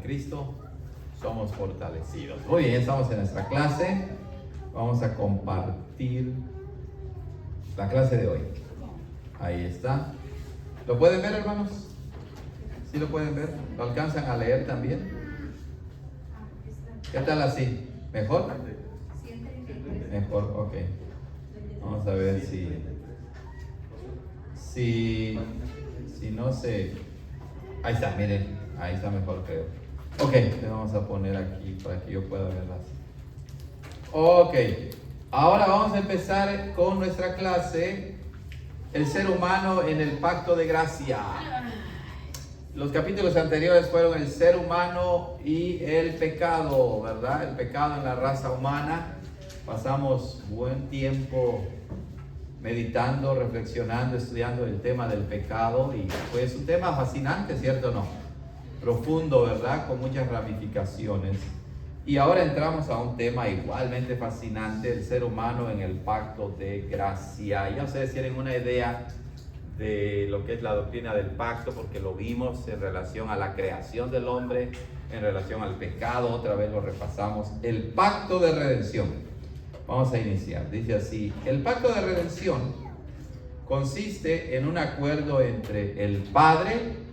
Cristo somos fortalecidos. Muy bien, estamos en nuestra clase. Vamos a compartir la clase de hoy. Ahí está. ¿Lo pueden ver, hermanos? ¿Sí lo pueden ver? ¿Lo alcanzan a leer también? ¿Qué tal así? ¿Mejor? Mejor, ok. Vamos a ver si no se... Ahí está, miren. Ahí está mejor, creo. Ok, le vamos a poner aquí para que yo pueda verlas. Ok, ahora vamos a empezar con nuestra clase, el ser humano en el pacto de gracia. Los capítulos anteriores fueron el ser humano y el pecado, ¿verdad? El pecado en la raza humana. Pasamos buen tiempo meditando, reflexionando, estudiando el tema del pecado y pues un tema fascinante, ¿cierto o no? Profundo, ¿verdad? Con muchas ramificaciones. Y ahora entramos a un tema igualmente fascinante, el ser humano en el pacto de gracia. Ya ustedes tienen una idea de lo que es la doctrina del pacto, porque lo vimos en relación a la creación del hombre, en relación al pecado, otra vez lo repasamos. El pacto de redención. Vamos a iniciar. Dice así: el pacto de redención consiste en un acuerdo entre el Padre,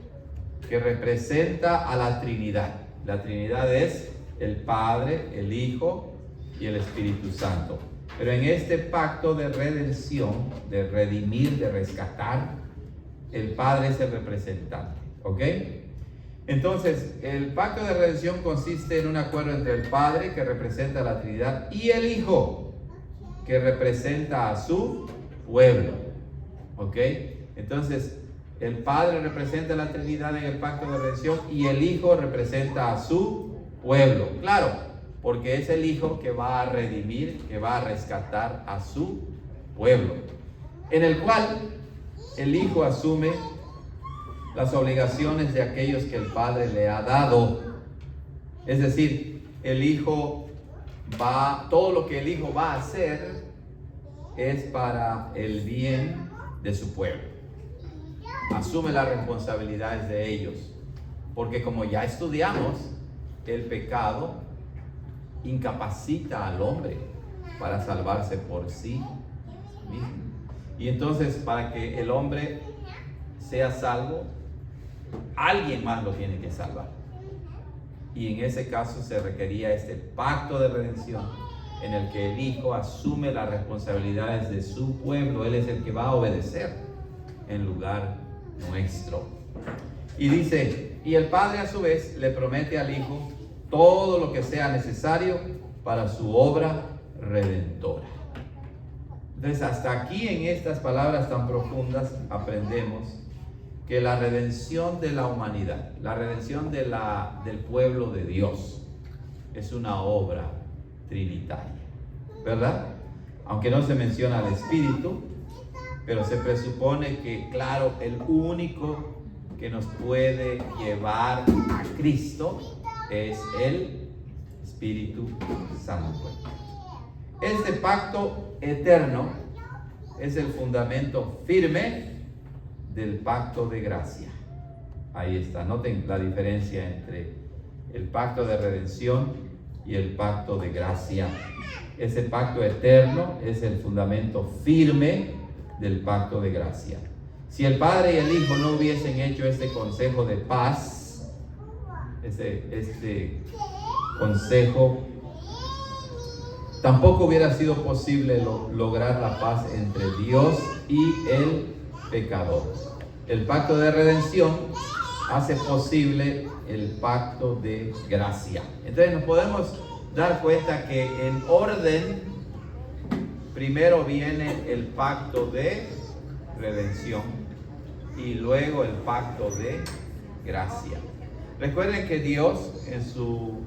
que representa a la Trinidad. La Trinidad es el Padre, el Hijo y el Espíritu Santo. Pero en este pacto de redención, de redimir, de rescatar, el Padre es el representante. ¿Ok? Entonces, el pacto de redención consiste en un acuerdo entre el Padre, que representa a la Trinidad, y el Hijo, que representa a su pueblo. ¿Ok? Entonces, el Padre representa a la Trinidad en el pacto de redención y el Hijo representa a su pueblo. Claro, porque es el Hijo que va a redimir, que va a rescatar a su pueblo, en el cual el Hijo asume las obligaciones de aquellos que el Padre le ha dado. Es decir, el Hijo todo lo que el Hijo va a hacer es para el bien de su pueblo. Asume las responsabilidades de ellos, porque como ya estudiamos, el pecado incapacita al hombre para salvarse por sí mismo. Y entonces, para que el hombre sea salvo, alguien más lo tiene que salvar. Y en ese caso se requería este pacto de redención, en el que el Hijo asume las responsabilidades de su pueblo. Él es el que va a obedecer en lugar nuestro. Y dice, y el Padre a su vez le promete al Hijo todo lo que sea necesario para su obra redentora. Entonces, hasta aquí, en estas palabras tan profundas, aprendemos que la redención de la humanidad, la redención del pueblo de Dios, es una obra trinitaria, ¿verdad? Aunque no se menciona al Espíritu, pero se presupone que, claro, el único que nos puede llevar a Cristo es el Espíritu Santo. Este pacto eterno es el fundamento firme del pacto de gracia. Ahí está, noten la diferencia entre el pacto de redención y el pacto de gracia. Ese pacto eterno es el fundamento firme del pacto de gracia. Si el Padre y el Hijo no hubiesen hecho este consejo de paz, este consejo, tampoco hubiera sido posible lograr la paz entre Dios y el pecador. El pacto de redención hace posible el pacto de gracia. Entonces nos podemos dar cuenta que en orden, primero viene el pacto de redención y luego el pacto de gracia. Recuerden que Dios, en su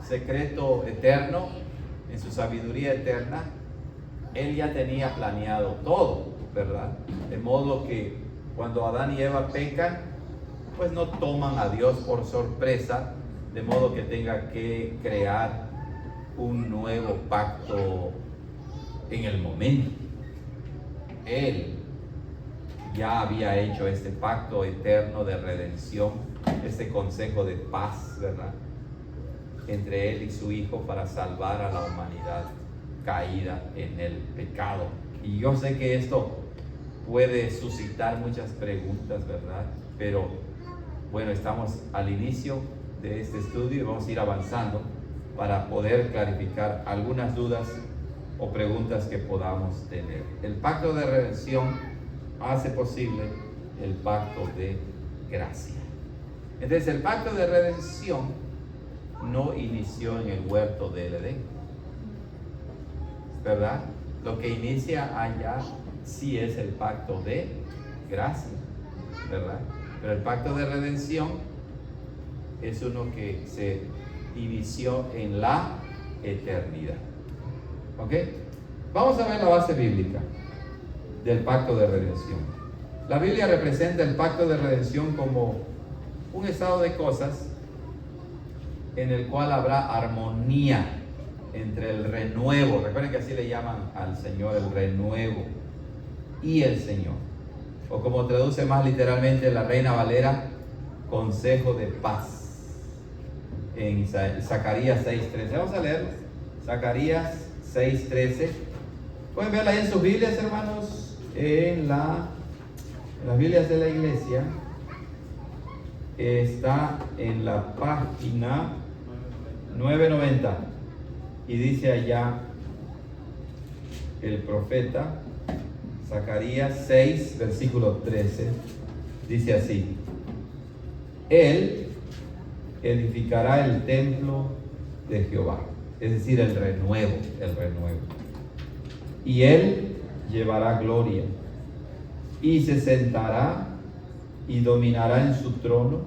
secreto eterno, en su sabiduría eterna, Él ya tenía planeado todo, ¿verdad? De modo que cuando Adán y Eva pecan, pues no toman a Dios por sorpresa, de modo que tenga que crear un nuevo pacto en el momento. Él ya había hecho este pacto eterno de redención este consejo de paz, ¿verdad?, entre Él y su Hijo para salvar a la humanidad caída en el pecado. Y yo sé que esto puede suscitar muchas preguntas, ¿verdad? Pero bueno, estamos al inicio de este estudio y vamos a ir avanzando para poder clarificar algunas dudas o preguntas que podamos tener. El pacto de redención hace posible el pacto de gracia. Entonces, el pacto de redención no inició en el huerto del Edén, ¿verdad? Lo que inicia allá sí es el pacto de gracia, ¿verdad? Pero el pacto de redención es uno que se inició en la eternidad. ¿Ok? Vamos a ver la base bíblica del pacto de redención. La Biblia representa el pacto de redención como un estado de cosas en el cual habrá armonía entre el renuevo. Recuerden que así le llaman al Señor, el renuevo, y el Señor. O como traduce más literalmente la Reina Valera, consejo de paz. En Zacarías 6:13. Vamos a leerlo. Zacarías 6:13. Pueden verla ahí en sus Biblias, hermanos, en las Biblias de la iglesia. Está en la página 990 y dice allá el profeta Zacarías 6 versículo 13, dice así: Él edificará el templo de Jehová, es decir, el renuevo, y Él llevará gloria y se sentará y dominará en su trono,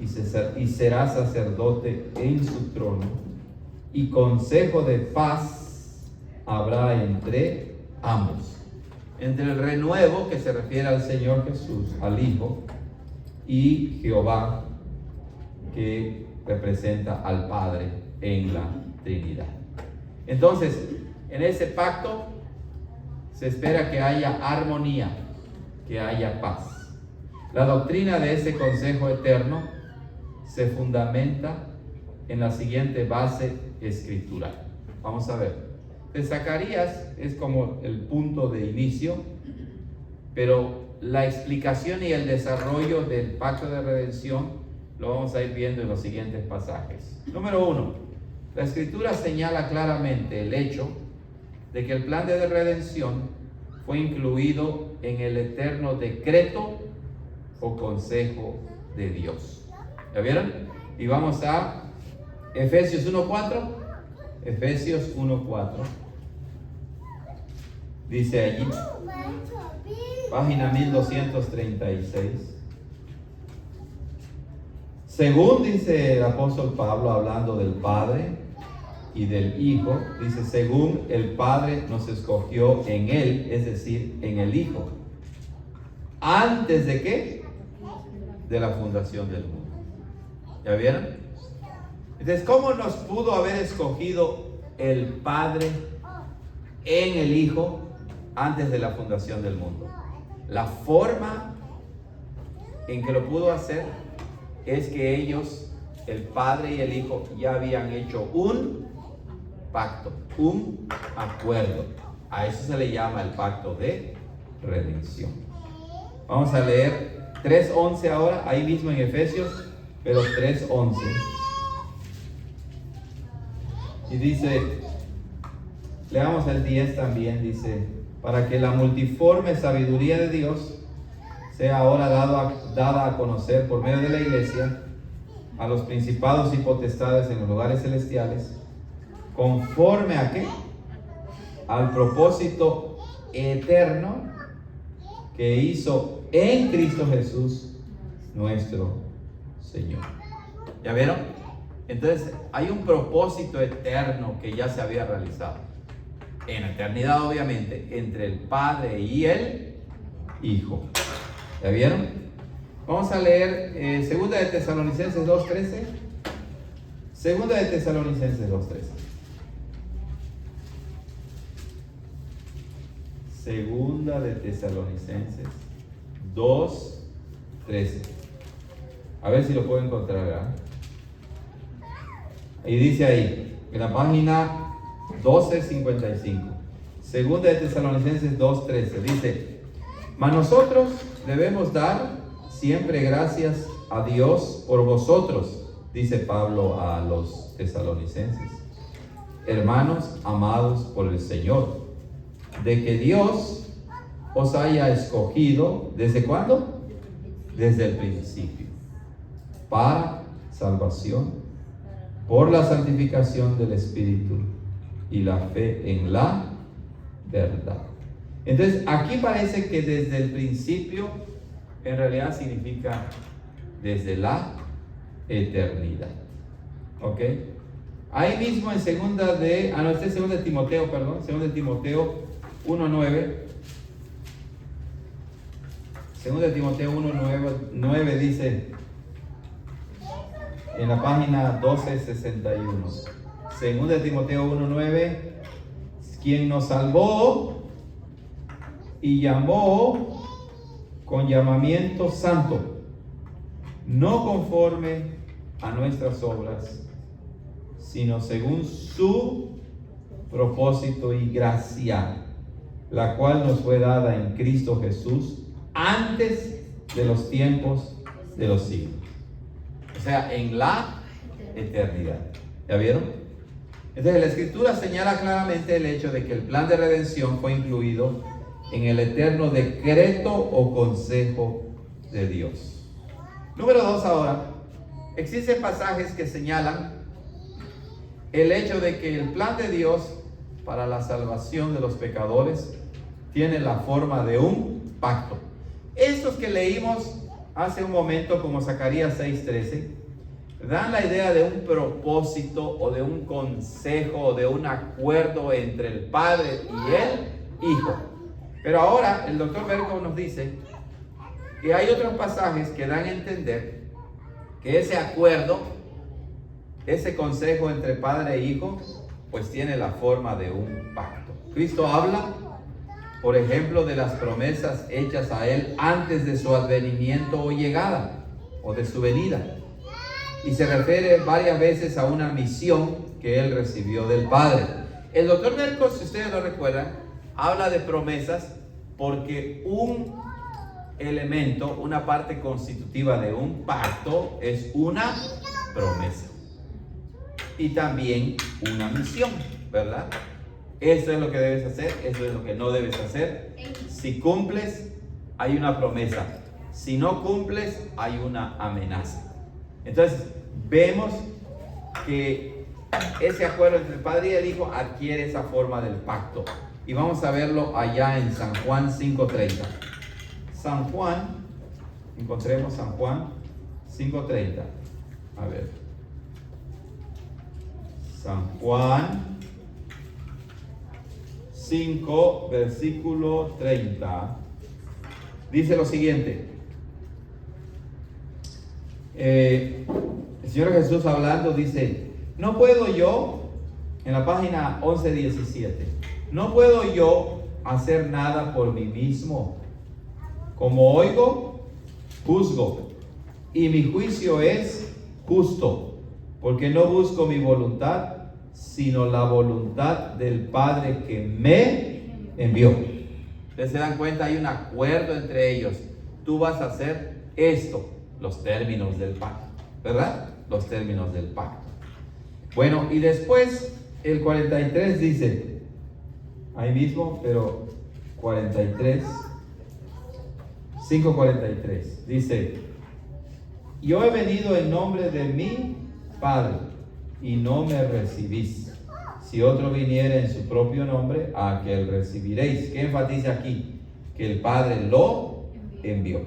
y será sacerdote en su trono, y consejo de paz habrá entre ambos. Entre el renuevo, que se refiere al Señor Jesús, al Hijo, y Jehová, que representa al Padre en la Trinidad. Entonces, en ese pacto se espera que haya armonía, que haya paz. La doctrina de ese consejo eterno se fundamenta en la siguiente base escritural. Vamos a ver. De Zacarías es como el punto de inicio, pero la explicación y el desarrollo del pacto de redención lo vamos a ir viendo en los siguientes pasajes. Número 1. La escritura señala claramente el hecho de que el plan de redención fue incluido en el eterno decreto o consejo de Dios. ¿Ya vieron? Y vamos a Efesios 1:4. Efesios 1:4. Dice allí, página 1236. Según dice el apóstol Pablo, hablando del Padre y del Hijo, dice: según el Padre nos escogió en Él, es decir, en el Hijo. ¿Antes de qué? De la fundación del mundo. ¿Ya vieron? Entonces, ¿cómo nos pudo haber escogido el Padre en el Hijo antes de la fundación del mundo? La forma en que lo pudo hacer es que ellos, el Padre y el Hijo, ya habían hecho un pacto, un acuerdo. A eso se le llama el pacto de redención. Vamos a leer 3:11 ahora, ahí mismo en Efesios, pero 3:11. Y dice, leamos el 10 también, dice: para que la multiforme sabiduría de Dios sea ahora dada a conocer por medio de la iglesia a los principados y potestades en los lugares celestiales, conforme a ¿qué? Al propósito eterno que hizo en Cristo Jesús nuestro Señor. ¿Ya vieron? Entonces hay un propósito eterno que ya se había realizado en la eternidad, obviamente, entre el Padre y el Hijo. ¿Ya vieron? Vamos a leer Segunda de Tesalonicenses 2:13. Segunda de Tesalonicenses 2:13. Segunda de Tesalonicenses 2:13. A ver si lo puedo encontrar, ¿verdad? Y dice ahí, en la página 12:55. Segunda de Tesalonicenses 2:13. Dice, mas nosotros debemos dar siempre gracias a Dios por vosotros, dice Pablo a los tesalonicenses, hermanos amados por el Señor, de que Dios os haya escogido, ¿desde cuándo? Desde el principio, para salvación, por la santificación del Espíritu y la fe en la verdad. Entonces, aquí parece que desde el principio, en realidad significa desde la eternidad. ¿Ok? Ahí mismo en segunda de Timoteo 1:9. Segunda de Timoteo 1:9 dice, en la página 12:61. Segunda de Timoteo 1:9, quien nos salvó y llamó con llamamiento santo, no conforme a nuestras obras, sino según su propósito y gracia, la cual nos fue dada en Cristo Jesús antes de los tiempos de los siglos. O sea, en la eternidad. ¿Ya vieron? Entonces la Escritura señala claramente el hecho de que el plan de redención fue incluido en el eterno decreto o consejo de Dios. Número 2 ahora. Existen pasajes que señalan el hecho de que el plan de Dios para la salvación de los pecadores tiene la forma de un pacto. Estos que leímos hace un momento, como Zacarías 6:13, dan la idea de un propósito o de un consejo o de un acuerdo entre el Padre y el Hijo. Pero ahora el doctor Berkov nos dice que hay otros pasajes que dan a entender que ese acuerdo, ese consejo entre Padre e Hijo, pues tiene la forma de un pacto. Cristo habla, por ejemplo, de las promesas hechas a Él antes de su advenimiento o llegada, o de su venida. Y se refiere varias veces a una misión que Él recibió del Padre. El doctor Berkov, si ustedes lo recuerdan, habla de promesas porque un elemento, una parte constitutiva de un pacto es una promesa. Y también una misión, ¿verdad? Esto es lo que debes hacer, esto es lo que no debes hacer. Si cumples, hay una promesa. Si no cumples, hay una amenaza. Entonces, vemos que ese acuerdo entre el Padre y el Hijo adquiere esa forma del pacto. Y vamos a verlo allá en San Juan 5:30. San Juan, encontremos San Juan 5:30. A ver. San Juan 5, versículo 30. Dice lo siguiente. El Señor Jesús hablando dice, no puedo yo, en la página 11:17, no puedo yo hacer nada por mí mismo. Como oigo, juzgo, y mi juicio es justo, porque no busco mi voluntad, sino la voluntad del Padre que me envió. Ustedes se dan cuenta, hay un acuerdo entre ellos. Tú vas a hacer esto, los términos del pacto, ¿verdad? Los términos del pacto. Bueno, y después el 43 dice, ahí mismo, pero 5:43, dice, yo he venido en nombre de mi Padre y no me recibís. Si otro viniera en su propio nombre, a aquel recibiréis. ¿Qué enfatiza aquí? Que el Padre lo envió.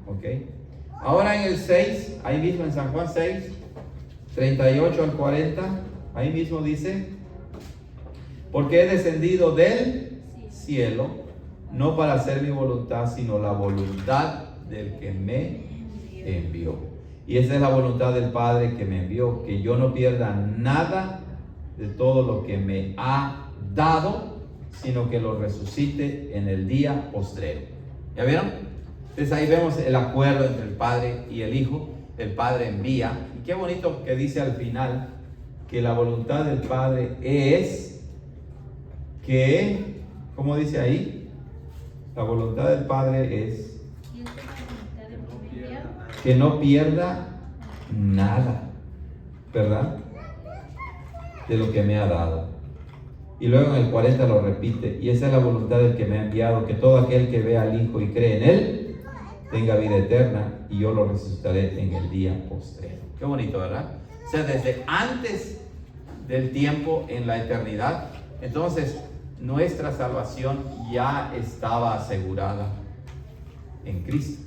¿Ok? Ahora en el 6, ahí mismo en San Juan 6, 38 al 40, ahí mismo dice, porque he descendido del cielo, no para hacer mi voluntad, sino la voluntad del que me envió. Y esa es la voluntad del Padre que me envió, que yo no pierda nada de todo lo que me ha dado, sino que lo resucite en el día postrero. ¿Ya vieron? Entonces ahí vemos el acuerdo entre el Padre y el Hijo. el Padre envía. Y qué bonito que dice al final que la voluntad del Padre es que, ¿cómo dice ahí? La voluntad del Padre es que no pierda nada, ¿verdad? De lo que me ha dado. Y luego en el 40 lo repite, y esa es la voluntad del que me ha enviado, que todo aquel que vea al Hijo y cree en Él, tenga vida eterna, y yo lo resucitaré en el día postrero. Qué bonito, ¿verdad? O sea, desde antes del tiempo, en la eternidad, entonces nuestra salvación ya estaba asegurada en Cristo.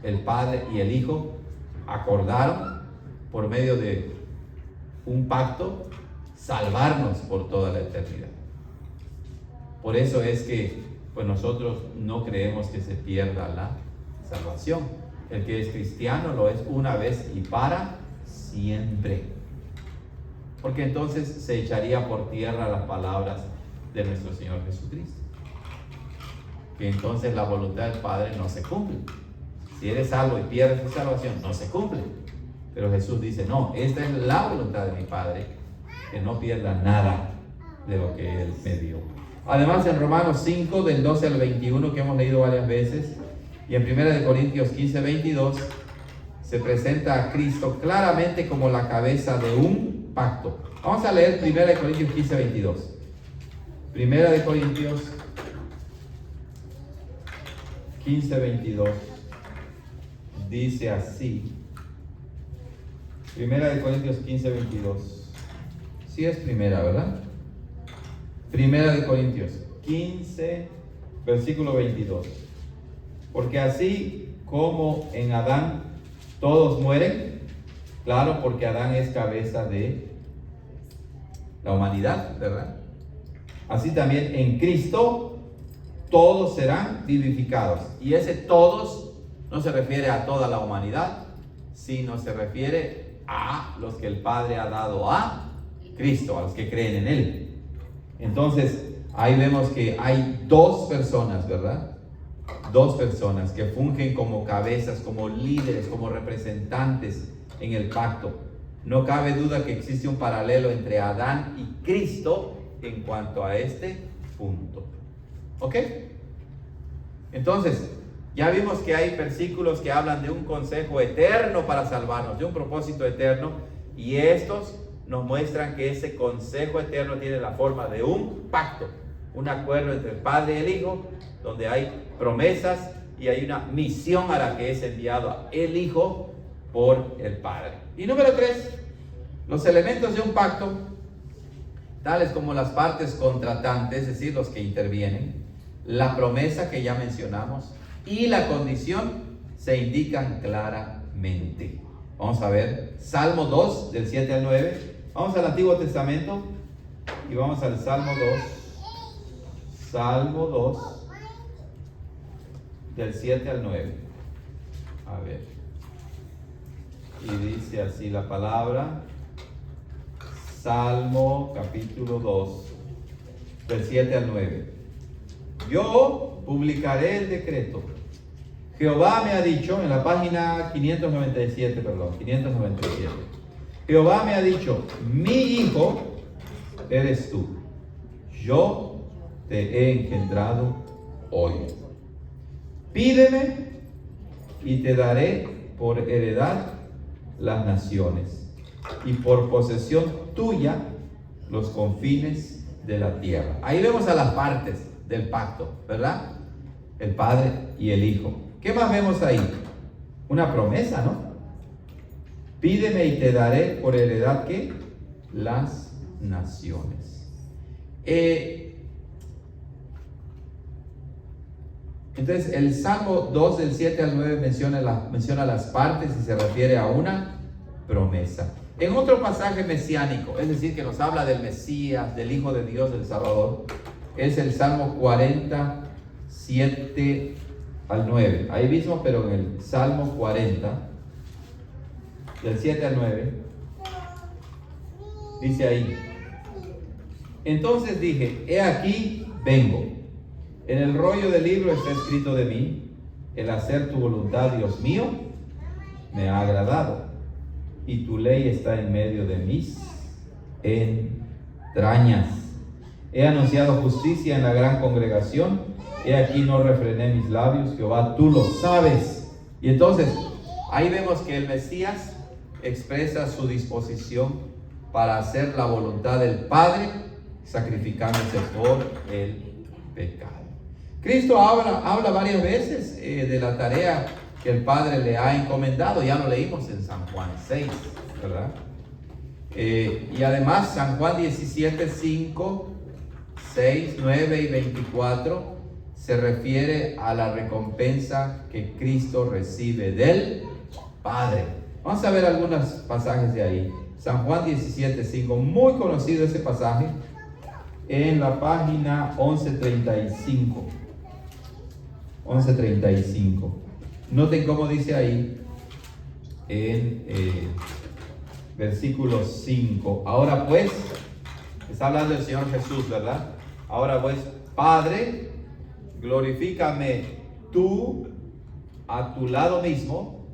El Padre y el Hijo acordaron por medio de un pacto salvarnos por toda la eternidad. Por eso es que pues nosotros no creemos que se pierda la salvación. El que es cristiano lo es una vez y para siempre, porque entonces se echaría por tierra las palabras de nuestro Señor Jesucristo, que entonces la voluntad del Padre no se cumple. Si eres salvo y pierdes tu salvación, no se cumple. Pero Jesús dice, no, esta es la voluntad de mi Padre, que no pierda nada de lo que Él me dio. Además, en Romanos 5, del 12 al 21, que hemos leído varias veces, y en 1 Corintios 15, 22, se presenta a Cristo claramente como la cabeza de un pacto. Vamos a leer 1 Corintios 15, 22. 1 Corintios 15, 22. Dice así. 1 Corintios 15, 22. Sí es primera, ¿verdad? 1 Corintios 15, versículo 22. Porque así como en Adán todos mueren, claro, porque Adán es cabeza de la humanidad, ¿verdad? Así también en Cristo todos serán vivificados. Y ese todos no se refiere a toda la humanidad, sino se refiere a los que el Padre ha dado a Cristo, a los que creen en Él. Entonces, ahí vemos que hay dos personas, ¿verdad? Dos personas que fungen como cabezas, como líderes, como representantes en el pacto. No cabe duda que existe un paralelo entre Adán y Cristo en cuanto a este punto. ¿Ok? Entonces, ya vimos que hay versículos que hablan de un consejo eterno para salvarnos, de un propósito eterno, y estos nos muestran que ese consejo eterno tiene la forma de un pacto, un acuerdo entre el Padre y el Hijo, donde hay promesas y hay una misión a la que es enviado el Hijo por el Padre. Y número 3, los elementos de un pacto, tales como las partes contratantes, es decir, los que intervienen, la promesa que ya mencionamos y la condición se indican claramente. Vamos a ver Salmo 2 del 7 al 9. Vamos al Antiguo Testamento y vamos al Salmo 2. Salmo 2 del 7 al 9. A ver. Y dice así la palabra. Salmo capítulo 2 del 7 al 9. Yo publicaré el decreto. Jehová me ha dicho, en la página 597. Jehová me ha dicho, mi hijo eres tú. Yo te he engendrado hoy. Pídeme y te daré por heredad las naciones y por posesión tuya los confines de la tierra. Ahí vemos a las partes del pacto, ¿verdad? El Padre y el Hijo. ¿Qué más vemos ahí? Una promesa, ¿no? Pídeme y te daré por heredad, ¿qué? Las naciones. Entonces, el Salmo 2 del 7 al 9 menciona las partes y se refiere a una promesa. En otro pasaje mesiánico, es decir, que nos habla del Mesías, del Hijo de Dios, del Salvador, es el Salmo 47 al 9. Ahí mismo, pero en el Salmo 40, del 7 al 9, dice ahí: entonces dije, he aquí, vengo. En el rollo del libro está escrito de mí, el hacer tu voluntad, Dios mío. me ha agradado, y tu ley está en medio de mis entrañas. He anunciado justicia en la gran congregación, he aquí no refrené mis labios, Jehová, tú lo sabes. Y entonces, ahí vemos que el Mesías expresa su disposición para hacer la voluntad del Padre, sacrificándose por el pecado. Cristo habla varias veces de la tarea que el Padre le ha encomendado. Ya lo leímos en San Juan 6, ¿verdad? Y además San Juan 17, 5, 6, 9 y 24 se refiere a la recompensa que Cristo recibe del Padre. Vamos a ver algunos pasajes de ahí. San Juan 17, 5, muy conocido ese pasaje, en la página 1135. 1135. Noten cómo dice ahí en versículo 5. Ahora pues, está hablando el Señor Jesús, ¿verdad? Ahora pues, Padre, glorifícame tú a tu lado mismo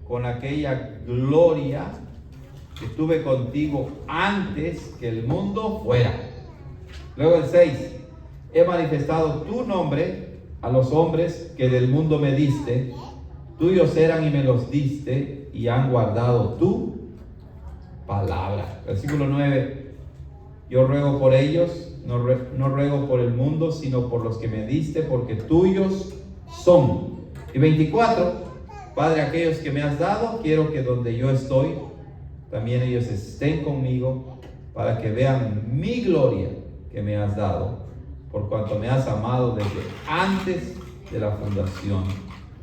con aquella gloria que tuve contigo antes que el mundo fuera. Luego el 6, he manifestado tu nombre a los hombres que del mundo me diste, tuyos eran y me los diste y han guardado tu palabra. Versículo 9, yo ruego por ellos, no ruego por el mundo, sino por los que me diste, porque tuyos son. Y 24, Padre, aquellos que me has dado, quiero que donde yo estoy, también ellos estén conmigo, para que vean mi gloria que me has dado, por cuanto me has amado desde antes de la fundación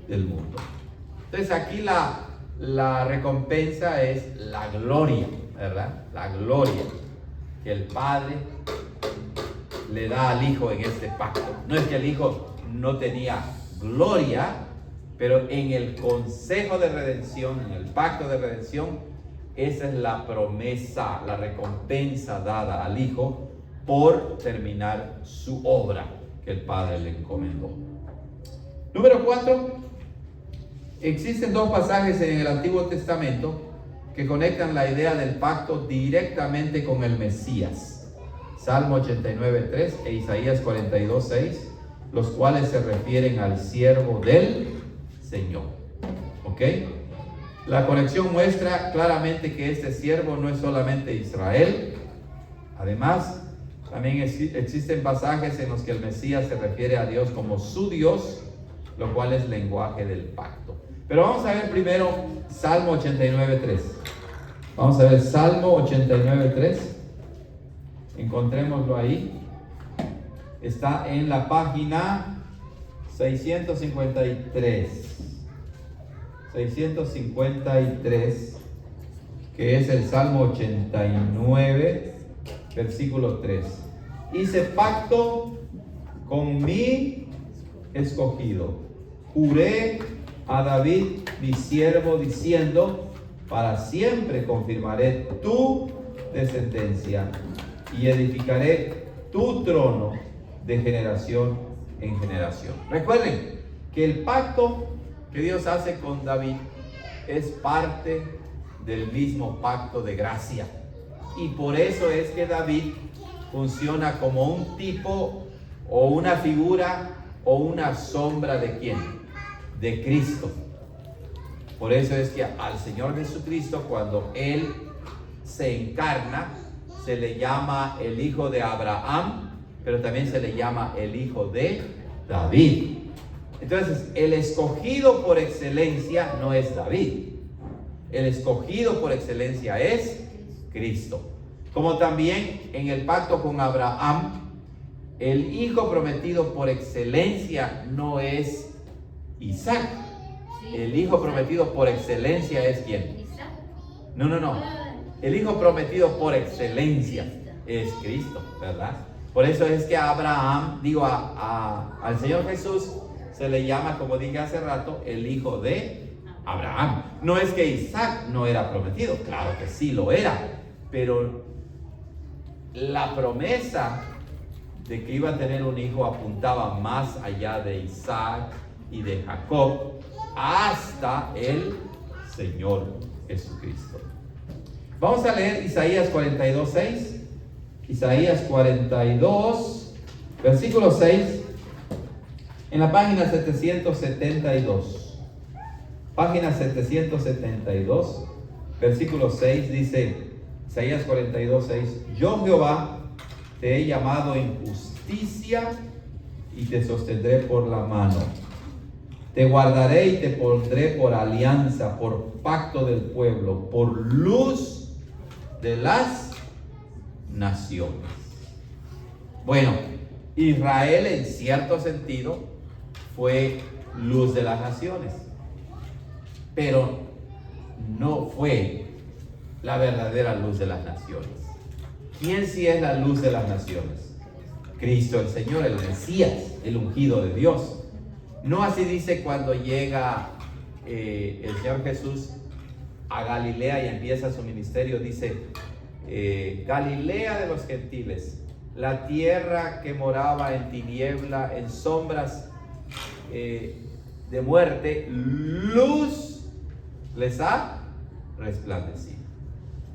del mundo. Entonces aquí la recompensa es la gloria, ¿verdad? La gloria que el Padre le da al Hijo en este pacto. No es que el Hijo no tenía gloria, pero en el consejo de redención, en el pacto de redención, esa es la promesa, la recompensa dada al Hijo por terminar su obra que el Padre le encomendó. Número 4. Existen dos pasajes en el Antiguo Testamento que conectan la idea del pacto directamente con el Mesías. Salmo 89:3 e Isaías 42:6, los cuales se refieren al siervo del Señor. ¿Ok? La conexión muestra claramente que este siervo no es solamente Israel. Además, también existen pasajes en los que el Mesías se refiere a Dios como su Dios, lo cual es lenguaje del pacto. Pero vamos a ver primero Salmo 89:3. Vamos a ver Salmo 89:3. Encontrémoslo ahí. Está en la página 653. 653, que es el Salmo 89, versículo 3. Hice pacto con mi escogido. Juré a David, mi siervo, diciendo: para siempre confirmaré tu descendencia y edificaré tu trono de generación en generación. Recuerden que el pacto que Dios hace con David es parte del mismo pacto de gracia, y por eso es que David funciona como un tipo o una figura o una sombra de ¿quién? De Cristo. Por eso es que al Señor Jesucristo, cuando Él se encarna, se le llama el hijo de Abraham, pero también se le llama el hijo de David. Entonces, el escogido por excelencia no es David. El escogido por excelencia es Cristo. Como también en el pacto con Abraham, el hijo prometido por excelencia no es Isaac. El hijo prometido por excelencia es ¿quién? No. El hijo prometido por excelencia es Cristo, ¿verdad? Por eso es que a Abraham, al Señor Jesús, se le llama, como dije hace rato, el hijo de Abraham. No es que Isaac no era prometido, claro que sí lo era, pero la promesa de que iba a tener un hijo apuntaba más allá de Isaac y de Jacob hasta el Señor Jesucristo. Vamos a leer Isaías 42:6. Isaías 42, versículo 6, en la página 772. Página 772, versículo 6, dice Isaías 42:6: Yo, Jehová, te he llamado en justicia y te sostendré por la mano. Te guardaré y te pondré por alianza, por pacto del pueblo, por luz de las naciones. Bueno, Israel en cierto sentido fue luz de las naciones, pero no fue la verdadera luz de las naciones. ¿Quién sí es la luz de las naciones? Cristo el Señor, el Mesías, el ungido de Dios. No así dice cuando llega el Señor Jesús a Galilea y empieza su ministerio. Dice, Galilea de los gentiles, la tierra que moraba en tiniebla, en sombras de muerte, luz les ha resplandecido,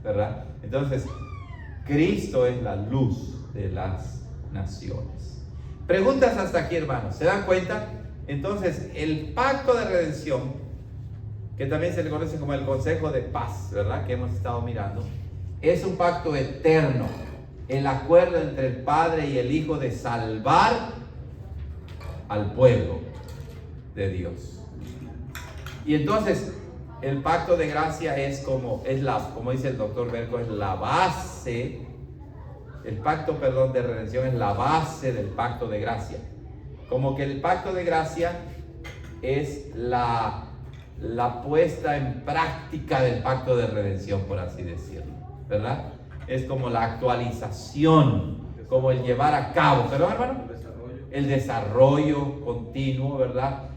¿verdad? Entonces, Cristo es la luz de las naciones. Preguntas hasta aquí, hermanos. ¿Se dan cuenta? Entonces, el pacto de redención, que también se le conoce como el consejo de paz, ¿verdad? Que hemos estado mirando, es un pacto eterno, el acuerdo entre el Padre y el Hijo de salvar al pueblo de Dios. Y entonces, el pacto de gracia es como dice el doctor Berco, es la base. El pacto, de redención es la base del pacto de gracia. Como que el pacto de gracia es la puesta en práctica del pacto de redención, por así decirlo, ¿verdad? Es como la actualización, como el llevar a cabo, ¿perdón, hermano? El desarrollo continuo, ¿verdad?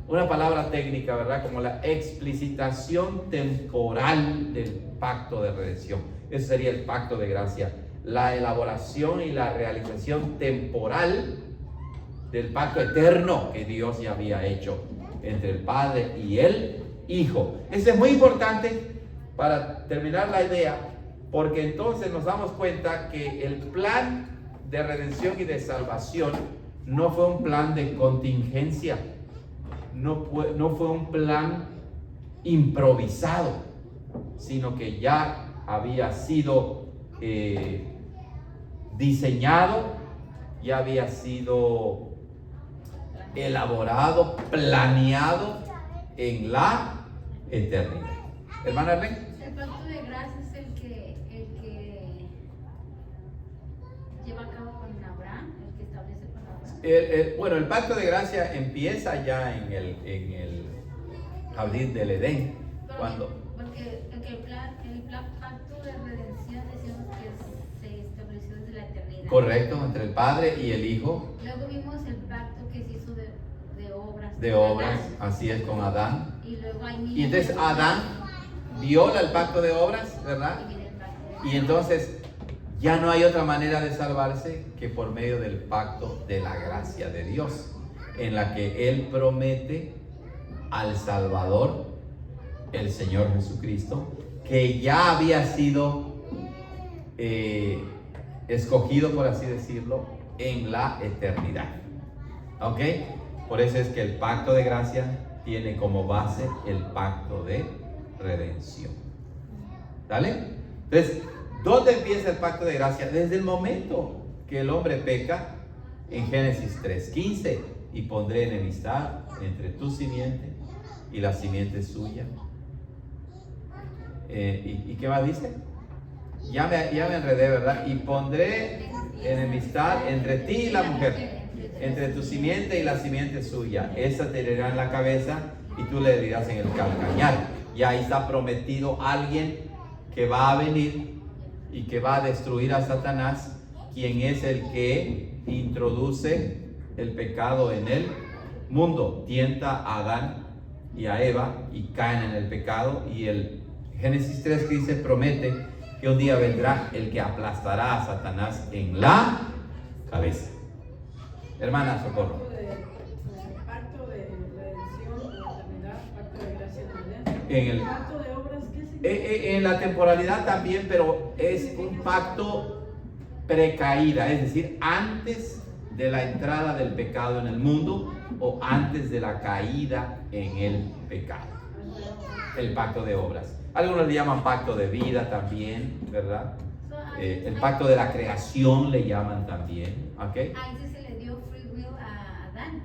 Una palabra técnica, ¿verdad? Como la explicitación temporal del pacto de redención. Eso sería el pacto de gracia. La elaboración y la realización temporal del pacto eterno que Dios ya había hecho entre el Padre y el Hijo. Eso es muy importante para terminar la idea, porque entonces nos damos cuenta que el plan de redención y de salvación no fue un plan de contingencia, no fue un plan improvisado, sino que ya había sido diseñado, ya había sido elaborado, planeado en la eternidad. Hermana Arlen. El pacto de gracia es el que lleva a cabo con Abraham, el que establece con Abraham. Bueno, el pacto de gracia empieza ya en el jardín del Edén. Porque el pacto de redención decimos que se estableció desde la eternidad. Correcto, entre el Padre y el Hijo. Luego vimos el pacto que se hizo de obras. De obras, así es, con Adán. Y luego Y entonces Adán viola el pacto de obras, ¿verdad? Y entonces ya no hay otra manera de salvarse que por medio del pacto de la gracia de Dios, en la que Él promete al Salvador, el Señor Jesucristo, que ya había sido escogido, por así decirlo, en la eternidad. ¿Ok? Por eso es que el pacto de gracia tiene como base el pacto de redención. ¿Dale? Entonces, ¿dónde empieza el pacto de gracia? Desde el momento que el hombre peca, en Génesis 3:15, y pondré enemistad entre tu simiente y la simiente suya. ¿Y qué más dice? Ya me enredé, ¿verdad? Y pondré enemistad entre ti y la mujer, entre tu simiente y la simiente suya. Esa te herirá en la cabeza y tú le herirás en el calcañar. Y ahí está prometido alguien que va a venir y que va a destruir a Satanás, quien es el que introduce el pecado en el mundo. Tienta a Adán y a Eva y caen en el pecado. Y el Génesis 3:15 promete que un día vendrá el que aplastará a Satanás en la cabeza. Hermana, socorro. Pacto de redención, eternidad, pacto de gracia, eternidad. En el pacto de obras, ¿qué significa? en la temporalidad también, pero es un pacto precaída, es decir, antes de la entrada del pecado en el mundo o antes de la caída en el pecado. El pacto de obras. Algunos le llaman pacto de vida también, ¿verdad? El pacto de la creación le llaman también, ¿ok? Ahí sí se le dio free will a Adán.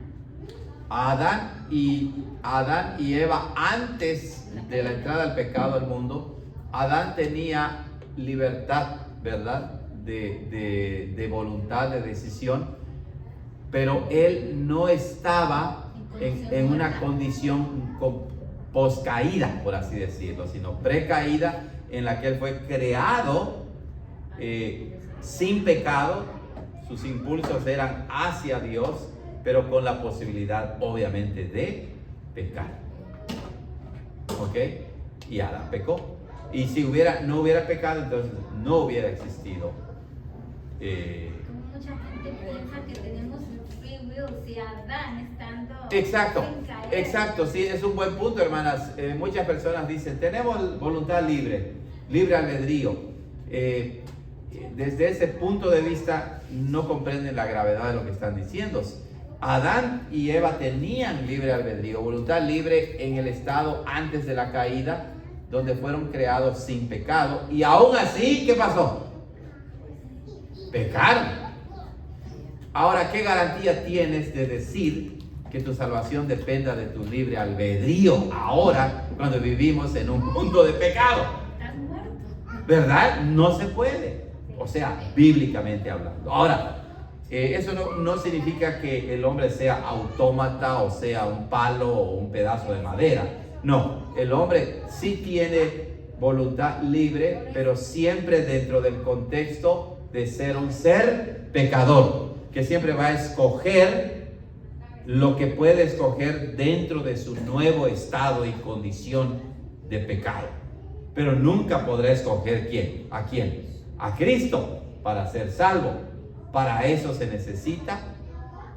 Adán y Eva, antes de la entrada del pecado al mundo, Adán tenía libertad, ¿verdad? De voluntad, de decisión, pero él no estaba en una condición poscaída, por así decirlo, sino precaída, en la que él fue creado sin pecado. Sus impulsos eran hacia Dios, pero con la posibilidad, obviamente, de pecar. ¿Ok? Y Adán pecó. Y si no hubiera pecado, entonces no hubiera existido. Mucha gente piensa que tenemos free will si Adán estando Exacto, sin caer. exacto, sí, es un buen punto, hermanas. Muchas personas dicen, tenemos voluntad libre, libre albedrío. Desde ese punto de vista no comprenden la gravedad de lo que están diciendo. Adán y Eva tenían libre albedrío, voluntad libre en el estado antes de la caída, donde fueron creados sin pecado, y aún así, ¿qué pasó? Pecaron. Ahora, ¿qué garantía tienes de decir que tu salvación dependa de tu libre albedrío ahora, cuando vivimos en un mundo de pecado? Estás muerto. ¿Verdad? No se puede. O sea, bíblicamente hablando. Ahora, eso no significa que el hombre sea autómata, o sea, un palo o un pedazo de madera. No, el hombre sí tiene voluntad libre, pero siempre dentro del contexto de ser un ser pecador, que siempre va a escoger lo que puede escoger dentro de su nuevo estado y condición de pecado. Pero nunca podrá escoger ¿quién? ¿A quién? A Cristo para ser salvo. Para eso se necesita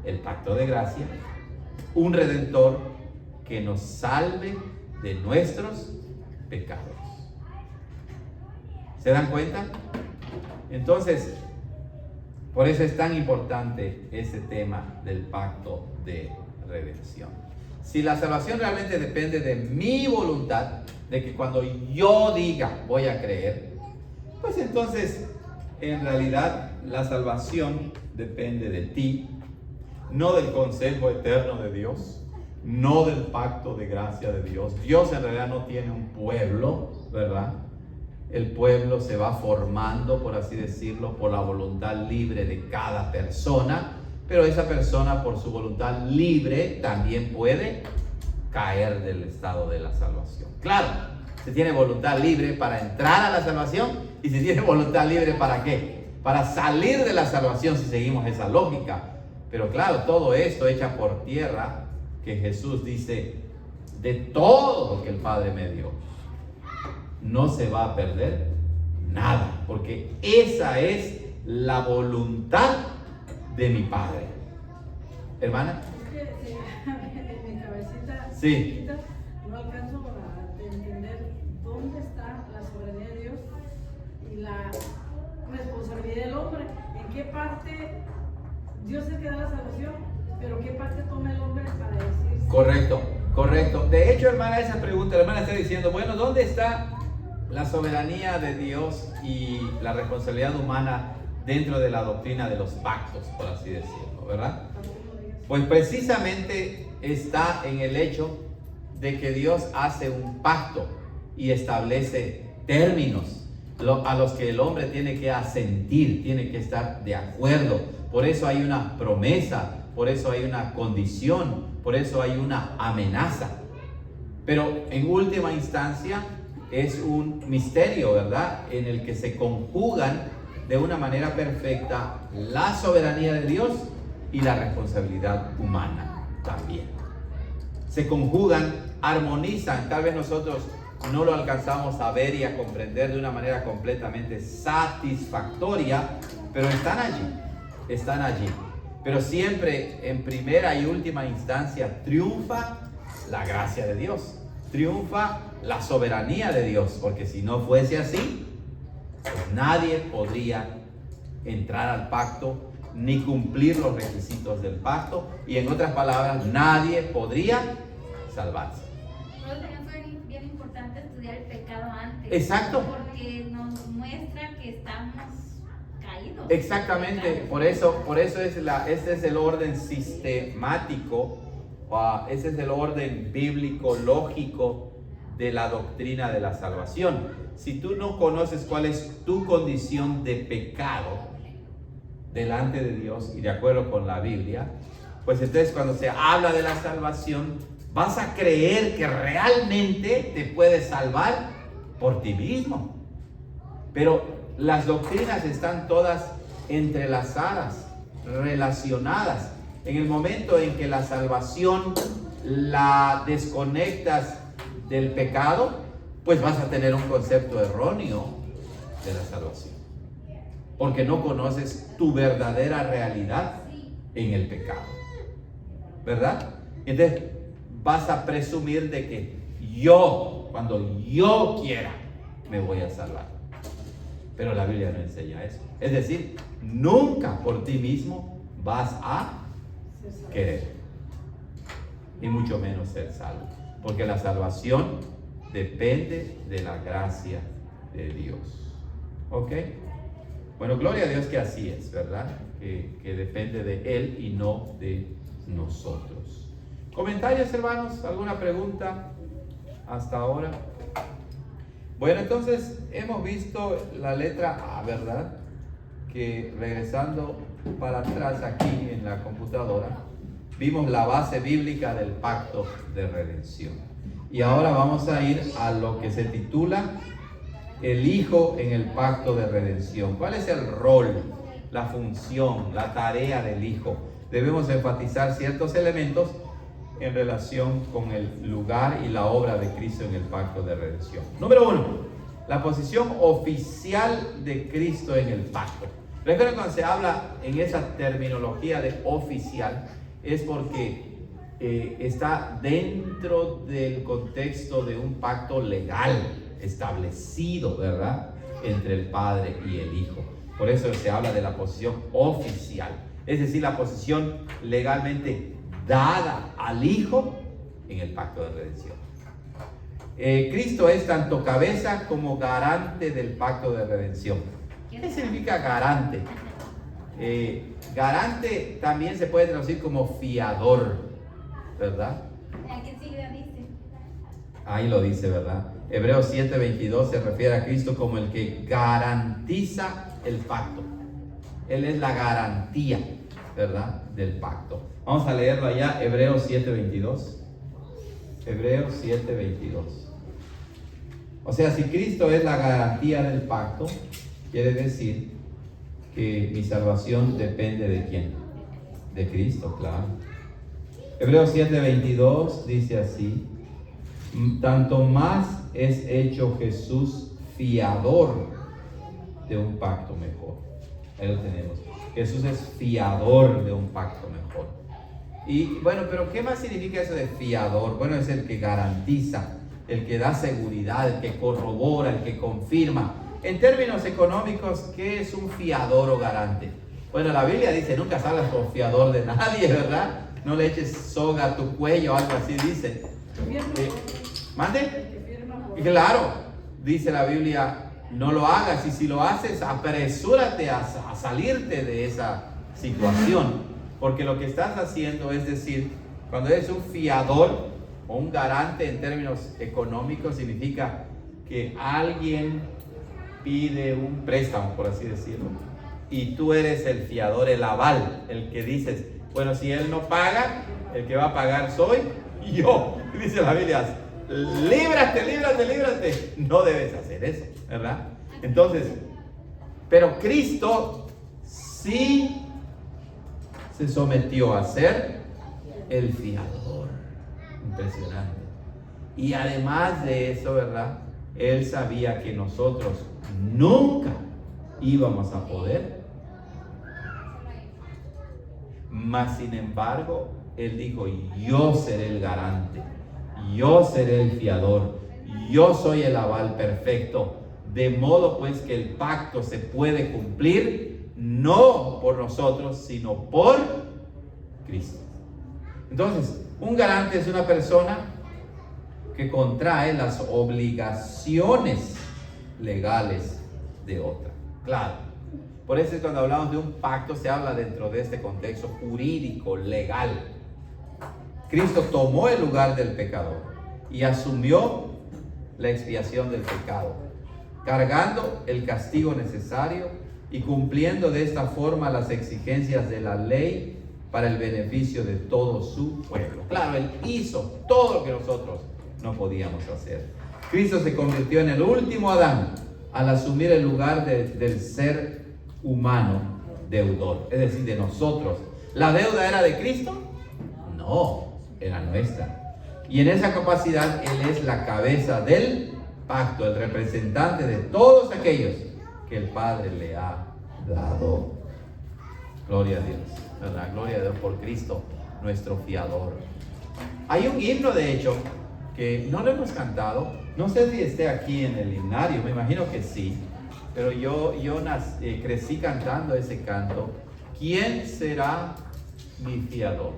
el pacto de gracia, un redentor que nos salve de nuestros pecados. ¿Se dan cuenta? Entonces, por eso es tan importante ese tema del pacto de redención. Si la salvación realmente depende de mi voluntad, de que cuando yo diga voy a creer, pues entonces en realidad la salvación depende de ti, no del consejo eterno de Dios, no del pacto de gracia de Dios. Dios en realidad no tiene un pueblo, ¿verdad? El pueblo se va formando, por así decirlo, por la voluntad libre de cada persona, pero esa persona por su voluntad libre también puede caer del estado de la salvación. Claro, se tiene voluntad libre para entrar a la salvación y se tiene voluntad libre ¿para qué? Para salir de la salvación, si seguimos esa lógica. Pero claro, todo esto echa por tierra que Jesús dice, de todo lo que el Padre me dio, no se va a perder nada, porque esa es la voluntad de mi Padre. Hermana. Es que en mi cabecita Sí. chiquita, no alcanzo a entender dónde está la soberanía de Dios y la responsabilidad del hombre. ¿En qué parte Dios es el que da la salvación, pero qué parte toma el hombre para decir? Correcto, correcto. De hecho, hermana, esa pregunta, la hermana está diciendo, bueno, ¿dónde está la soberanía de Dios y la responsabilidad humana dentro de la doctrina de los pactos, por así decirlo, ¿verdad? Pues precisamente está en el hecho de que Dios hace un pacto y establece términos a los que el hombre tiene que asentir, tiene que estar de acuerdo. Por eso hay una promesa, por eso hay una condición, por eso hay una amenaza. Pero en última instancia es un misterio, ¿verdad? En el que se conjugan de una manera perfecta la soberanía de Dios y la responsabilidad humana también. Se conjugan, armonizan. Tal vez nosotros no lo alcanzamos a ver y a comprender de una manera completamente satisfactoria, pero están allí. Pero siempre en primera y última instancia triunfa la gracia de Dios, triunfa la soberanía de Dios, porque si no fuese así, pues nadie podría entrar al pacto ni cumplir los requisitos del pacto, y en otras palabras, nadie podría salvarse. Por eso también fue bien importante estudiar el pecado antes. Exacto. Porque nos muestra que estamos caídos. Exactamente, por eso ese es el orden sistemático, ese es el orden bíblico, lógico de la doctrina de la salvación. Si tú no conoces cuál es tu condición de pecado delante de Dios y de acuerdo con la Biblia, pues entonces cuando se habla de la salvación, vas a creer que realmente te puedes salvar por ti mismo. Pero las doctrinas están todas entrelazadas, relacionadas. En el momento en que la salvación la desconectas del pecado, pues vas a tener un concepto erróneo de la salvación, porque no conoces tu verdadera realidad en el pecado, ¿verdad? Entonces vas a presumir de que cuando yo quiera, me voy a salvar. Pero la Biblia no enseña eso. Es decir, nunca por ti mismo vas a querer, y mucho menos ser salvo, porque la salvación depende de la gracia de Dios. ¿Ok? Bueno, gloria a Dios que así es, ¿verdad? Que depende de Él y no de nosotros. ¿Comentarios, hermanos? ¿Alguna pregunta hasta ahora? Bueno, entonces hemos visto la letra A, ¿verdad? Que regresando para atrás aquí en la computadora, vimos la base bíblica del pacto de redención. Y ahora vamos a ir a lo que se titula el Hijo en el pacto de redención. ¿Cuál es el rol, la función, la tarea del Hijo? Debemos enfatizar ciertos elementos en relación con el lugar y la obra de Cristo en el pacto de redención. Número 1, la posición oficial de Cristo en el pacto. Recuerden, cuando se habla en esa terminología de oficial, es porque está dentro del contexto de un pacto legal establecido, ¿verdad?, entre el Padre y el Hijo. Por eso se habla de la posición oficial, es decir, la posición legalmente dada al Hijo en el pacto de redención. Cristo es tanto cabeza como garante del pacto de redención. ¿Qué significa garante? Garante también se puede traducir como fiador, ¿verdad? ¿A qué sigla dice? Ahí lo dice, ¿verdad? Hebreos 7:22 se refiere a Cristo como el que garantiza el pacto. Él es la garantía, ¿verdad?, del pacto. Vamos a leerlo allá, Hebreos 7:22. Hebreos 7:22. O sea, si Cristo es la garantía del pacto, quiere decir que mi salvación depende ¿de quién? De Cristo, claro. Hebreos 7:22 dice así: tanto más es hecho Jesús fiador de un pacto mejor. Ahí lo tenemos. Jesús es fiador de un pacto mejor. Y bueno, pero ¿qué más significa eso de fiador? Bueno, es el que garantiza, el que da seguridad, el que corrobora, el que confirma. En términos económicos, ¿qué es un fiador o garante? Bueno, la Biblia dice, nunca salgas con fiador de nadie, ¿verdad? No le eches soga a tu cuello, algo así dice. ¿Mande? Y claro, dice la Biblia, no lo hagas, y si lo haces, apresúrate a salirte de esa situación, porque lo que estás haciendo es decir, cuando eres un fiador o un garante en términos económicos, significa que alguien pide un préstamo, por así decirlo, y tú eres el fiador, el aval, el que dices, bueno, si él no paga, el que va a pagar soy yo. Dice la Biblia, líbrate, líbrate, líbrate. No debes hacer eso, ¿verdad? Entonces, pero Cristo sí se sometió a ser el fiador. Impresionante. Y además de eso, ¿verdad?, Él sabía que nosotros nunca íbamos a poder. Mas sin embargo, Él dijo, yo seré el garante, yo seré el fiador, yo soy el aval perfecto, de modo pues que el pacto se puede cumplir no por nosotros, sino por Cristo. Entonces, un garante es una persona que contrae las obligaciones legales de otra. Claro, por eso es cuando hablamos de un pacto se habla dentro de este contexto jurídico, legal. Cristo tomó el lugar del pecador y asumió la expiación del pecado, cargando el castigo necesario y cumpliendo de esta forma las exigencias de la ley para el beneficio de todo su pueblo. Claro, Él hizo todo lo que nosotros no podíamos hacer. Cristo se convirtió en el último Adán al asumir el lugar del ser humano deudor, es decir, de nosotros. ¿La deuda era de Cristo? No, era nuestra. Y en esa capacidad Él es la cabeza del pacto, el representante de todos aquellos que el Padre le ha dado. Gloria a Dios, ¿verdad? Gloria a Dios por Cristo, nuestro fiador. Hay un himno, de hecho, que no lo hemos cantado. No sé si esté aquí en el himnario, me imagino que sí. Pero yo crecí cantando ese canto. ¿Quién será mi fiador?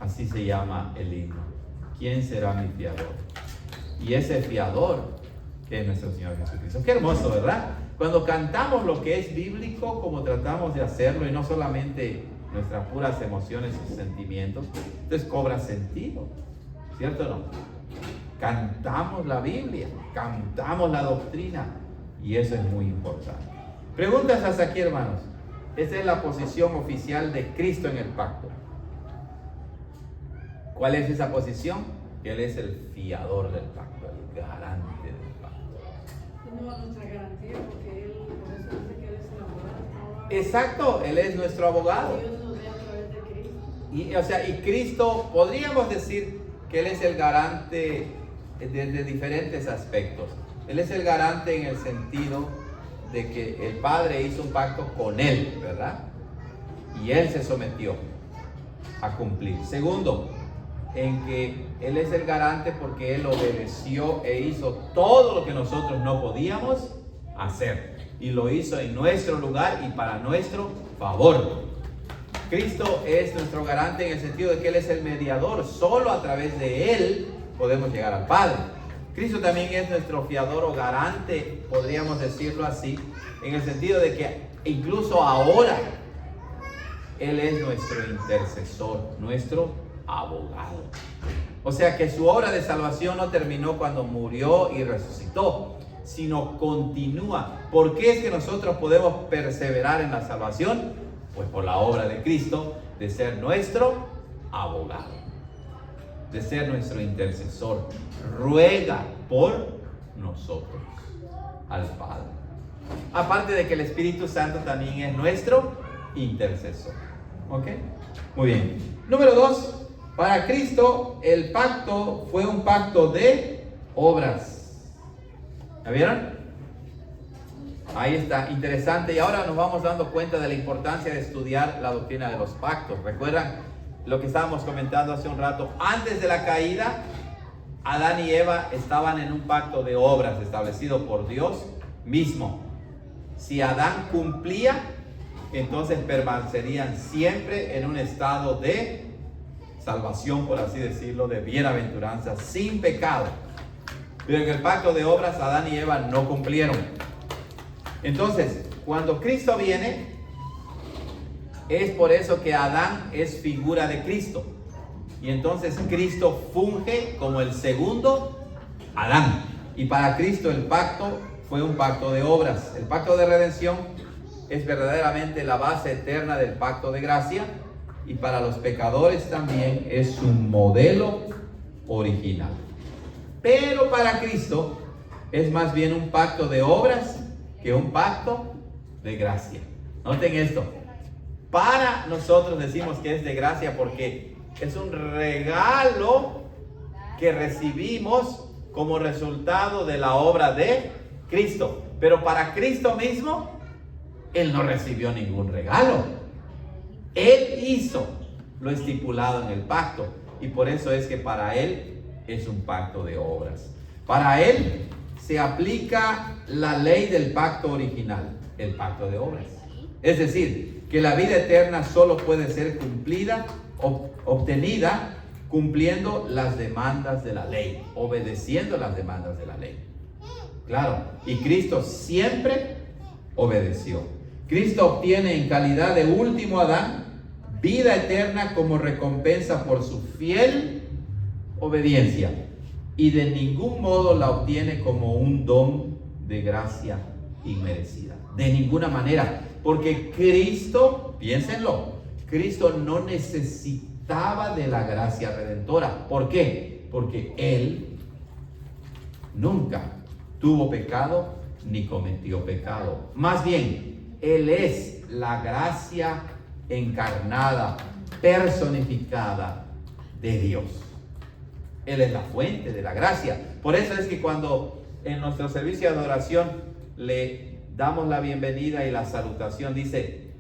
Así se llama el himno. ¿Quién será mi fiador? Y ese fiador es nuestro Señor Jesucristo. Qué hermoso, ¿verdad? Cuando cantamos lo que es bíblico, como tratamos de hacerlo, y no solamente nuestras puras emociones y sentimientos, entonces cobra sentido, ¿cierto o no? Cantamos la Biblia, cantamos la doctrina, y eso es muy importante. Preguntas hasta aquí, hermanos. Esta es la posición oficial de Cristo en el pacto. ¿Cuál es esa posición? Que Él es el fiador del pacto, el garante del pacto. ¿Cómo va nuestra garantía? Porque Él, por eso dice que Él es el abogado. Exacto, Él es nuestro abogado. Dios nos ve a través de Cristo. Y Cristo, podríamos decir que Él es el garante de diferentes aspectos. Él es el garante en el sentido de que el Padre hizo un pacto con Él, ¿verdad? Y Él se sometió a cumplir. Segundo, en que Él es el garante porque Él obedeció e hizo todo lo que nosotros no podíamos hacer. Y lo hizo en nuestro lugar y para nuestro favor. Cristo es nuestro garante en el sentido de que Él es el mediador. Solo a través de Él podemos llegar al Padre. Cristo también es nuestro fiador o garante, podríamos decirlo así, en el sentido de que incluso ahora Él es nuestro intercesor, nuestro abogado. O sea que su obra de salvación no terminó cuando murió y resucitó, sino continúa. ¿Por qué es que nosotros podemos perseverar en la salvación? Pues por la obra de Cristo, de ser nuestro abogado, de ser nuestro intercesor. Ruega por nosotros al Padre. Aparte de que el Espíritu Santo también es nuestro intercesor. ¿Ok? Muy bien. Número 2. Para Cristo el pacto fue un pacto de obras. ¿Ya vieron? Ahí está, interesante. Y ahora nos vamos dando cuenta de la importancia de estudiar la doctrina de los pactos. ¿Recuerdan lo que estábamos comentando hace un rato? Antes de la caída, Adán y Eva estaban en un pacto de obras establecido por Dios mismo. Si Adán cumplía, entonces permanecerían siempre en un estado de salvación, por así decirlo, de bienaventuranza, sin pecado. Pero en el pacto de obras, Adán y Eva no cumplieron. Entonces, cuando Cristo viene, es por eso que Adán es figura de Cristo. Y entonces Cristo funge como el segundo Adán. Y para Cristo el pacto fue un pacto de obras. El pacto de redención es verdaderamente la base eterna del pacto de gracia. Y para los pecadores también es un modelo original. Pero para Cristo es más bien un pacto de obras que un pacto de gracia. Noten esto. Para nosotros decimos que es de gracia porque es un regalo que recibimos como resultado de la obra de Cristo. Pero para Cristo mismo, Él no recibió ningún regalo. Él hizo lo estipulado en el pacto. Y por eso es que para Él es un pacto de obras. Para él se aplica la ley del pacto original, el pacto de obras. Es decir, que la vida eterna solo puede ser cumplida, obtenida, cumpliendo las demandas de la ley, obedeciendo las demandas de la ley. Claro, y Cristo siempre obedeció. Cristo obtiene en calidad de último Adán vida eterna como recompensa por su fiel obediencia, y de ningún modo la obtiene como un don de gracia inmerecida. De ninguna manera, porque Cristo, piénsenlo, Cristo no necesitaba de la gracia redentora. ¿Por qué? Porque Él nunca tuvo pecado ni cometió pecado. Más bien, Él es la gracia encarnada, personificada de Dios. Él es la fuente de la gracia. Por eso es que cuando en nuestro servicio de adoración le damos la bienvenida y la salutación, dice: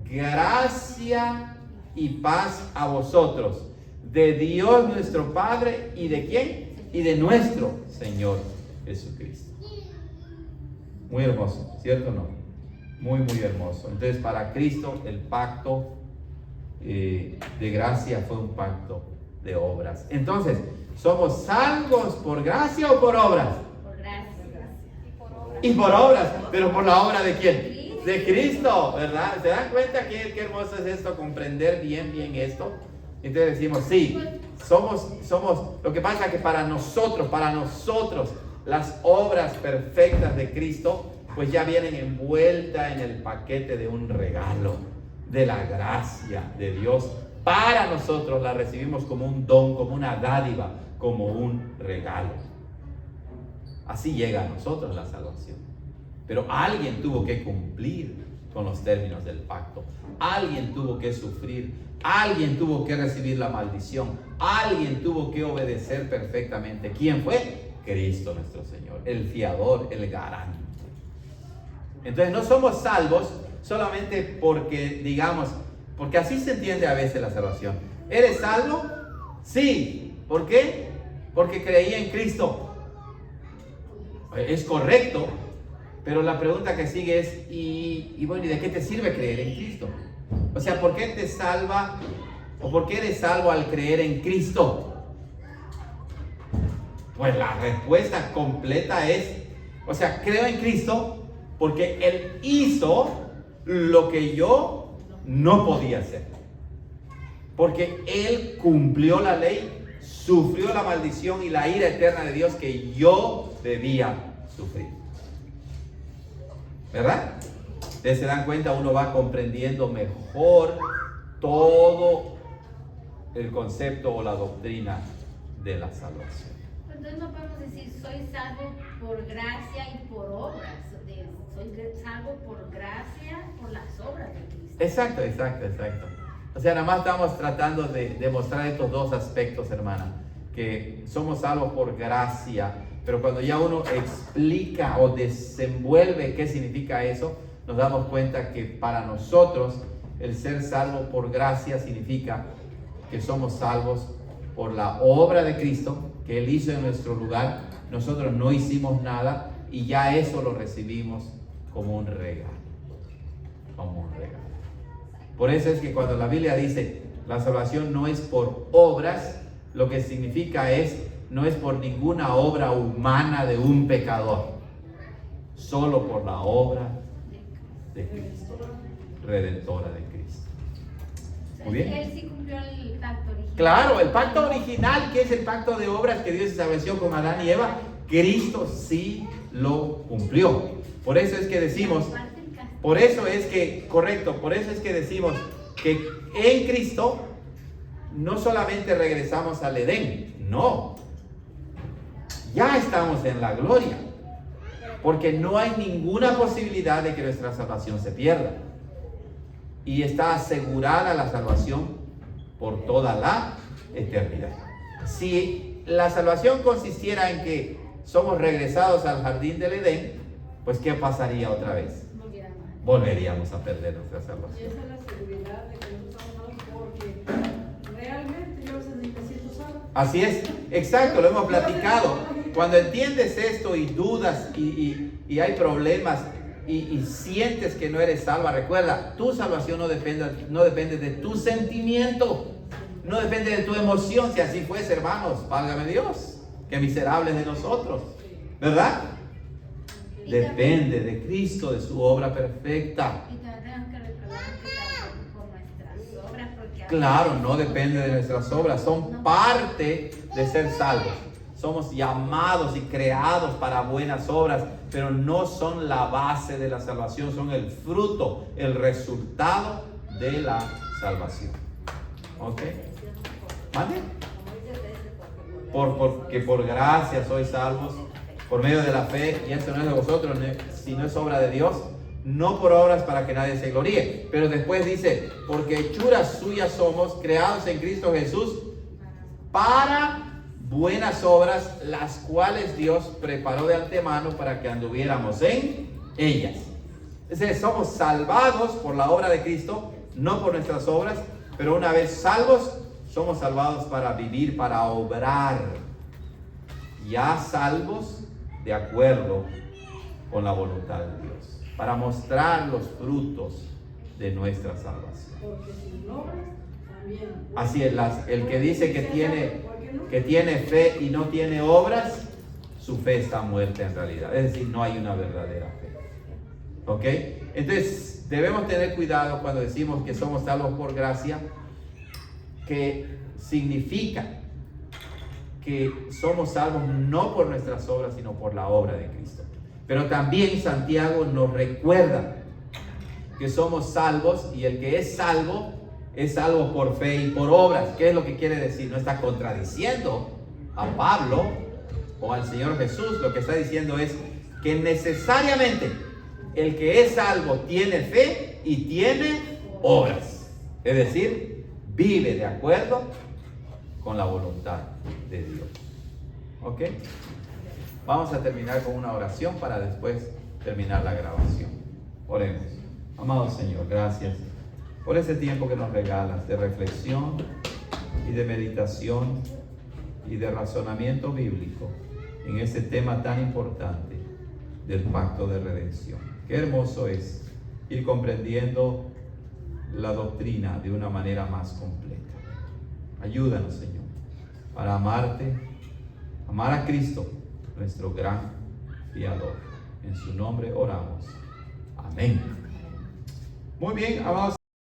gracia y paz a vosotros, de Dios nuestro Padre, y ¿de quién? Y de nuestro Señor Jesucristo. Muy hermoso, ¿cierto o no? Muy, muy hermoso. Entonces, para Cristo el pacto de gracia fue un pacto de obras. Entonces, ¿somos salvos por gracia o por obras? Por gracia. Y por obras, pero por la obra de ¿quién? De Cristo, ¿verdad? ¿Se dan cuenta qué hermoso es esto? Comprender bien esto. Entonces decimos, sí, somos, lo que pasa es que para nosotros, las obras perfectas de Cristo, pues ya vienen envueltas en el paquete de un regalo, de la gracia de Dios. Para nosotros la recibimos como un don, como una dádiva, como un regalo. Así llega a nosotros la salvación. Pero alguien tuvo que cumplir con los términos del pacto. Alguien tuvo que sufrir. Alguien tuvo que recibir la maldición. Alguien tuvo que obedecer perfectamente. ¿Quién fue? Cristo nuestro Señor, el fiador, el garante. Entonces no somos salvos solamente porque, digamos, porque así se entiende a veces la salvación. ¿Eres salvo? Sí. ¿Por qué? Porque creí en Cristo. Es correcto, pero la pregunta que sigue es, ¿y de qué te sirve creer en Cristo? O sea, ¿por qué te salva o por qué eres salvo al creer en Cristo? Pues la respuesta completa es, o sea, creo en Cristo porque Él hizo lo que yo no podía hacer. Porque Él cumplió la ley, sufrió la maldición y la ira eterna de Dios que yo debía sufrir. ¿Verdad? Ustedes se dan cuenta, uno va comprendiendo mejor todo el concepto o la doctrina de la salvación. Entonces no podemos decir soy salvo por gracia y por obras. Soy salvo por gracia, por las obras de Cristo. Exacto. O sea, nada más estamos tratando de demostrar estos dos aspectos, hermana, que somos salvos por gracia, pero cuando ya uno explica o desenvuelve qué significa eso, nos damos cuenta que para nosotros el ser salvo por gracia significa que somos salvos por la obra de Cristo que Él hizo en nuestro lugar. Nosotros no hicimos nada y ya eso lo recibimos como un regalo. Por eso es que cuando la Biblia dice la salvación no es por obras, lo que significa no es por ninguna obra humana de un pecador, solo por la obra de Cristo, redentora de Cristo. Muy bien. Él sí cumplió el pacto original. Claro, el pacto original, que es el pacto de obras que Dios estableció con Adán y Eva, Cristo sí lo cumplió. Por eso es que decimos, por eso es que decimos que en Cristo no solamente regresamos al Edén, no, ya estamos en la gloria, porque no hay ninguna posibilidad de que nuestra salvación se pierda. Y está asegurada la salvación por toda la eternidad. Si la salvación consistiera en que somos regresados al jardín del Edén, pues ¿qué pasaría otra vez? Volveríamos a perder nuestra Y salvación. esa es la seguridad de que nosotros estamos salvos, porque realmente yo a veces ni me siento salvo. Así es, exacto, lo hemos platicado. Cuando entiendes esto y dudas y hay problemas y sientes que no eres salva, recuerda, tu salvación no depende de tu sentimiento, no depende de tu emoción. Si así fuese, hermanos, válgame Dios, qué miserables de nosotros, ¿verdad? Depende de Cristo, de su obra perfecta. Y también tenemos que recordar que tampoco por nuestras obras, porque Claro, no depende de nuestras obras, son parte de ser salvos. Somos llamados y creados para buenas obras, pero no son la base de la salvación, son el fruto, el resultado de la salvación. ¿Ok? ¿Vale? Porque por gracia sois salvos por medio de la fe, y esto no es de vosotros, sino es obra de Dios, no por obras para que nadie se gloríe. Pero después dice, porque hechuras suyas somos, creados en Cristo Jesús, para buenas obras, las cuales Dios preparó de antemano para que anduviéramos en ellas. Es decir, somos salvados por la obra de Cristo, no por nuestras obras, pero una vez salvos, somos salvados para vivir, para obrar. Ya salvos de acuerdo con la voluntad de Dios, para mostrar los frutos de nuestra salvación. Porque sin obras también. Así es, el que dice que tiene fe y no tiene obras, su fe está muerta en realidad. Es decir, no hay una verdadera fe. ¿Ok? Entonces, debemos tener cuidado cuando decimos que somos salvos por gracia, que significa que somos salvos no por nuestras obras, sino por la obra de Cristo. Pero también Santiago nos recuerda que somos salvos, y el que es salvo por fe y por obras. ¿Qué es lo que quiere decir? No está contradiciendo a Pablo o al Señor Jesús. Lo que está diciendo es que necesariamente el que es salvo tiene fe y tiene obras. Es decir, vive de acuerdo con la voluntad de Dios. ¿Ok? Vamos a terminar con una oración para después terminar la grabación. Oremos. Amado Señor, gracias por ese tiempo que nos regalas de reflexión y de meditación y de razonamiento bíblico en ese tema tan importante del pacto de redención. Qué hermoso es ir comprendiendo la doctrina de una manera más completa. Ayúdanos, Señor, para amarte, amar a Cristo, nuestro gran fiador. En su nombre oramos. Amén. Muy bien, amados.